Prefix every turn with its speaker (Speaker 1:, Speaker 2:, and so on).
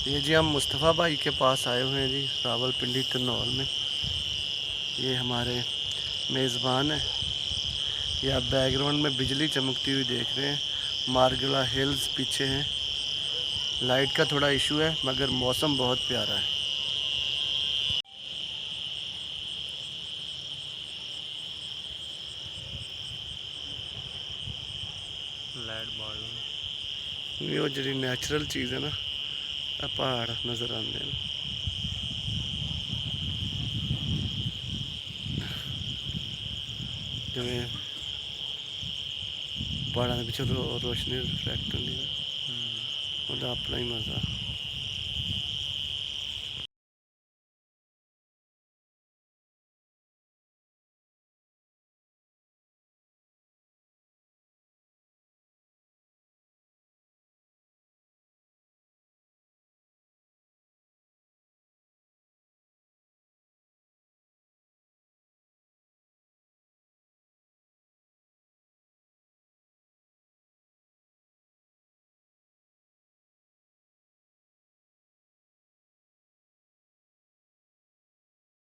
Speaker 1: ये जी हम मुस्तफ़ा भाई के पास आए हुए हैं जी, रावलपिंडी तनौल में। ये हमारे मेज़बान हैं। ये आप बैकग्राउंड में बिजली चमकती हुई देख रहे हैं। मारगला हिल्स पीछे हैं। लाइट का थोड़ा इशू है मगर मौसम बहुत प्यारा है।
Speaker 2: लाइट बाल
Speaker 1: ये जी नेचुरल चीज़ है ना, पहाड़ नज़र आते हैं। जिमें पहाड़ों के पिछले रोशनी रिफ्लैक्ट होती है, ਉਹਦਾ अपना ही मज़ा।